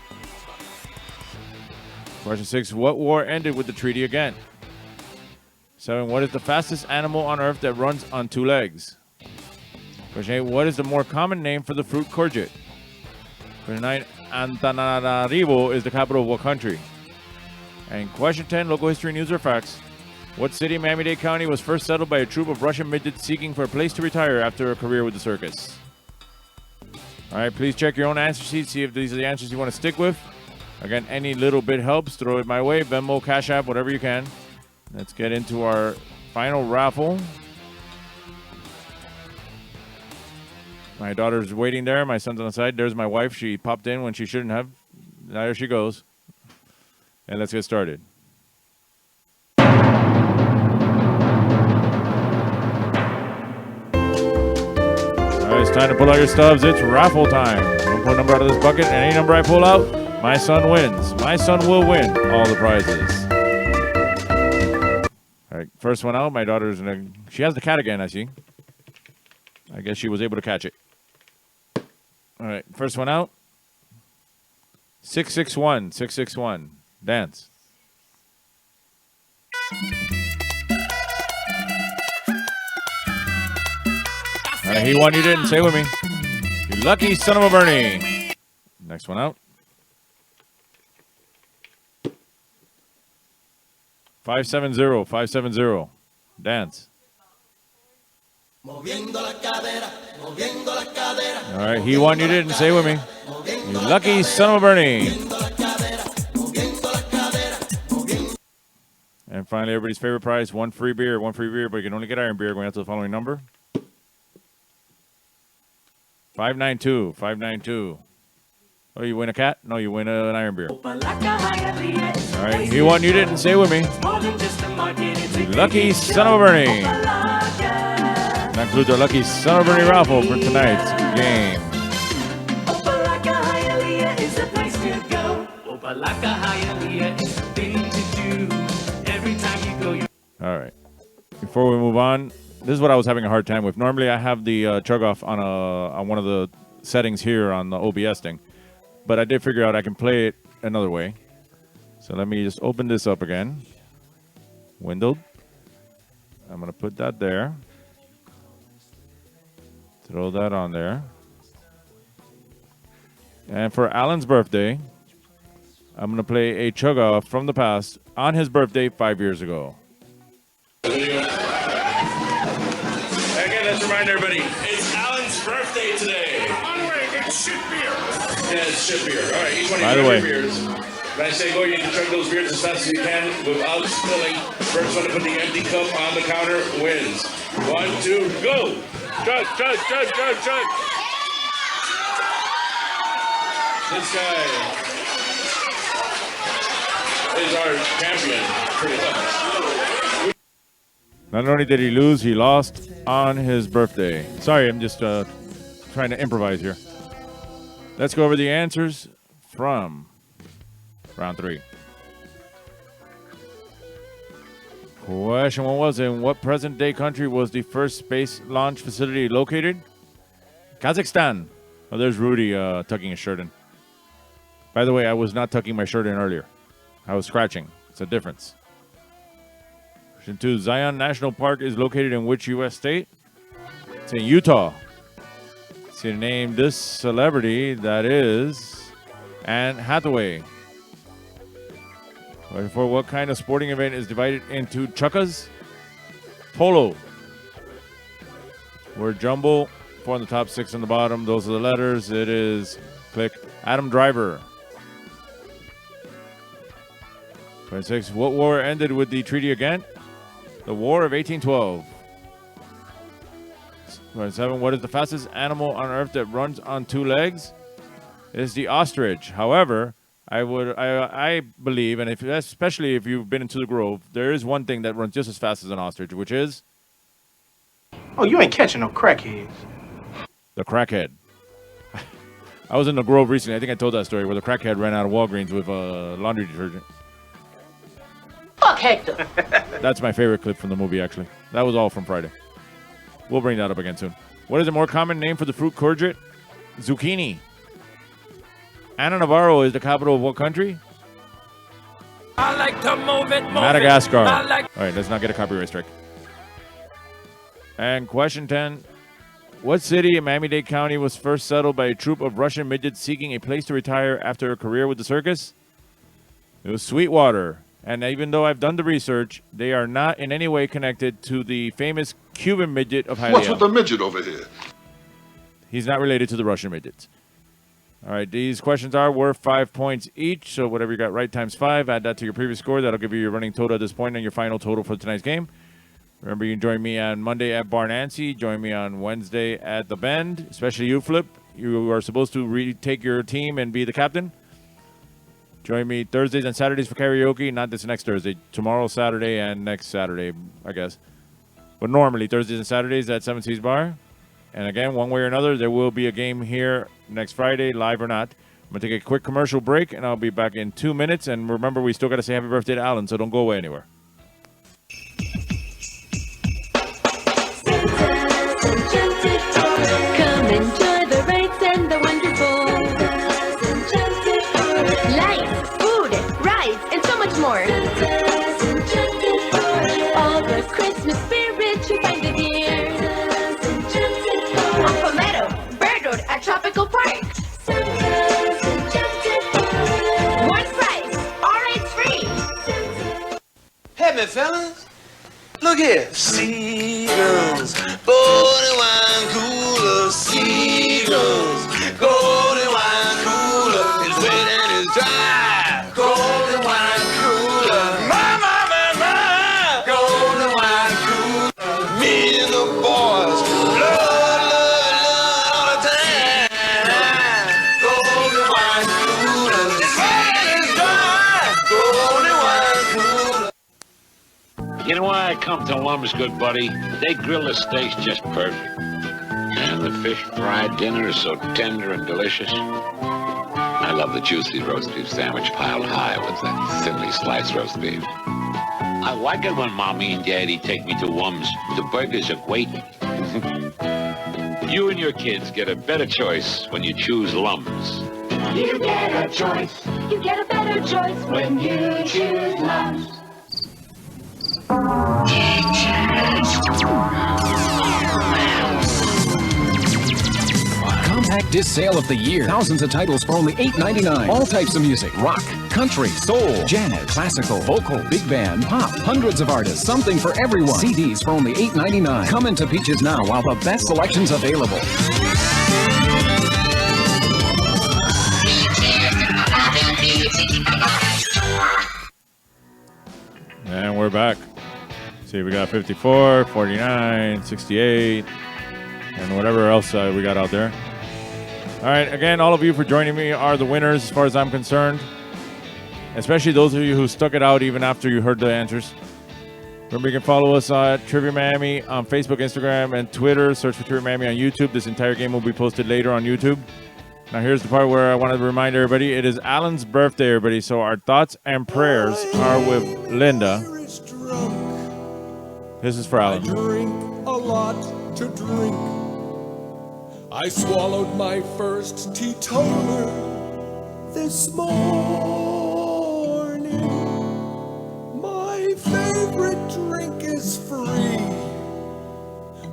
Question 6, what war ended with the treaty again? 7, what is the fastest animal on earth that runs on 2 legs? Question 8, what is the more common name for the fruit courgette? Question 9, Antananarivo is the capital of what country? And question 10, local history, news, or facts. What city in Miami-Dade County was first settled by a troop of Russian midgets seeking for a place to retire after a career with the circus? All right, please check your own answer sheet, see if these are the answers you want to stick with. Again, any little bit helps. Throw it my way. Venmo, Cash App, whatever you can. Let's get into our final raffle. My daughter's waiting there. My son's on the side. There's my wife. She popped in when she shouldn't have. There she goes. And let's get started. All right, it's time to pull out your stubs. It's raffle time. Don't pull a number out of this bucket. And any number I pull out, my son wins. My son will win all the prizes. All right, first one out. My daughter's she has the cat again, I see. I guess she was able to catch it. All right, first one out. 661. 661. Dance. All right, he won. You didn't. Say with me. You lucky son of a Bernie. Next one out. 570, 570. Dance. All right, he won, you didn't. Say with me. You lucky son of a Bernie. And finally, everybody's favorite prize, one free beer, but you can only get iron beer going out to the following number. 592, 592. Oh, you win a cat? No, you win an iron beer. All right, he won, you didn't. Say with me. You lucky son of a Bernie. That includes our lucky son of a Bernie raffle for tonight's game. Opalaka Hialeah is the place to go. Opalaka Hialeah is the thing to do. Every time you go, All right. Before we move on, this is what I was having a hard time with. Normally, I have the chug off on one of the settings here on the OBS thing, but I did figure out I can play it another way. So let me just open this up again. Windowed. I'm gonna put that there. Throw that on there. And for Alan's birthday, I'm gonna play a chug off from the past on his birthday 5 years ago. Again, let's remind everybody, it's Alan's birthday today. By the way, it's shit beer. Yeah, it's shit beer. All right, each one of you beers. When I say go, you need to chug those beers as fast as you can without spilling. First one to put the empty cup on the counter wins. 1, 2, go. Chug, chug, chug, chug, chug. This guy is our champion, pretty much. Not only did he lose, he lost on his birthday. Sorry, I'm just trying to improvise here. Let's go over the answers from round 3. Question 1 was, in what present-day country was the first space launch facility located? Kazakhstan. Oh, there's Rudy tucking his shirt in. By the way, I was not tucking my shirt in earlier. I was scratching. It's a difference. Question 2, Zion National Park is located in which U.S. state? It's in Utah. So name this celebrity, that is Anne Hathaway. For what kind of sporting event is divided into chukkas? Polo. Word jumble. 4 on the top, 6 on the bottom. Those are the letters. It is, click, Adam Driver. 26. What war ended with the Treaty of Ghent? The War of 1812. 27. What is the fastest animal on Earth that runs on 2 legs? It is the ostrich. However, I believe, and especially if you've been into the Grove, there is one thing that runs just as fast as an ostrich, which is... Oh, you ain't catching no crackheads. The crackhead. I was in the Grove recently. I think I told that story where the crackhead ran out of Walgreens with laundry detergent. Fuck Hector. That's my favorite clip from the movie, actually. That was all from Friday. We'll bring that up again soon. What is a more common name for the fruit courgette? Zucchini. Anna Navarro is the capital of what country? I like to move it, Madagascar. All right, let's not get a copyright strike. And question 10. What city in Miami-Dade County was first settled by a troop of Russian midgets seeking a place to retire after a career with the circus? It was Sweetwater. And even though I've done the research, they are not in any way connected to the famous Cuban midget of Hialeah. What's with the midget over here? He's not related to the Russian midgets. All right, these questions are worth 5 points each, so whatever you got right times 5, add that to your previous score. That'll give you your running total at this point and your final total for tonight's game. Remember, you can join me on Monday at Bar Nancy. Join me on Wednesday at The Bend, especially you, Flip. You are supposed to retake your team and be the captain. Join me Thursdays and Saturdays for karaoke, not this next Thursday. Tomorrow, Saturday, and next Saturday, I guess. But normally, Thursdays and Saturdays at 7 Seas Bar. And again, one way or another, there will be a game here next Friday, live or not. I'm going to take a quick commercial break, and I'll be back in 2 minutes. And remember, we still got to say happy birthday to Alan, so don't go away anywhere. Come enjoy the rides and the wonderful lights, food, rides, and so much more. All the Christmas spirit you find it here. On Palmetto, Bird Road at Tropical Park. One price, all rides free. fellas. Look here. Seagulls, golden wine cooler, seagulls, golden wine cooler. It's wet and it's dry. Golden wine cooler. My, my, my, my. Golden wine cooler. Me and the boys. Love, love, love all the time. Golden wine cooler. It's wet and it's dry. Golden wine cooler. You know why I come to Lum's, good buddy? They grill the steaks just perfect. And the fish fried dinner is so tender and delicious. I love the juicy roast beef sandwich piled high with that thinly sliced roast beef. I like it when Mommy and Daddy take me to Lum's. The burgers are great. You and your kids get a better choice when you choose Lum's. You get a choice. You get a better choice when you choose Lum's. Compact disc sale of the year. Thousands of titles for only $8.99. All types of music. Rock, country, soul, jazz, classical, vocal, big band, pop. Hundreds of artists. Something for everyone. CDs for only $8.99. Come into Peaches now while the best selection's available. And we're back. See, we got 54, 49, 68, and whatever else we got out there. All right, again, all of you for joining me are the winners as far as I'm concerned, especially those of you who stuck it out even after you heard the answers. Remember, you can follow us at Trivia Miami on Facebook, Instagram, and Twitter. Search for Trivia Miami on YouTube. This entire game will be posted later on YouTube. Now, here's the part where I wanted to remind everybody, it is Alan's birthday, everybody, so our thoughts and prayers are with Linda. This is for Alan. I drink a lot to drink. I swallowed my first teetotaler this morning. My favorite drink is free,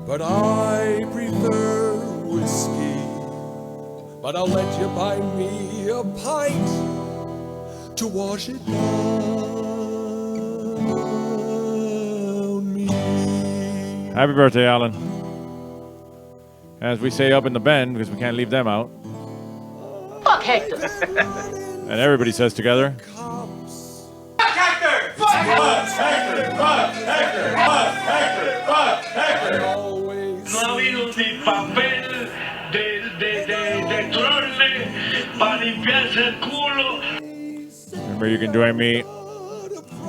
but I prefer whiskey. But I'll let you buy me a pint to wash it down. Happy birthday, Alan. As we say up in the bend, because we can't leave them out. Fuck Hector. And everybody says together. Fuck Hector! Fuck Hector! Fuck Hector! Fuck Hector! Fuck Hector! Slavino di papel, de clone, para limpiarse el culo. Remember, you can join me.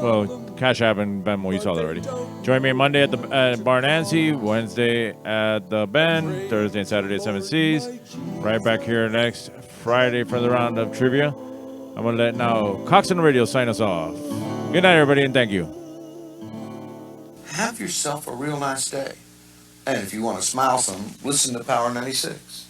Well, Cash App and Venmo, you saw that already. Join me Monday at the Bar Nancy, Wednesday at the Bend, Thursday and Saturday at 7 Seas. Right back here next Friday for the round of trivia. I'm going to let now Cox on the Radio sign us off. Good night, everybody, and thank you. Have yourself a real nice day. And if you want to smile some, listen to Power 96.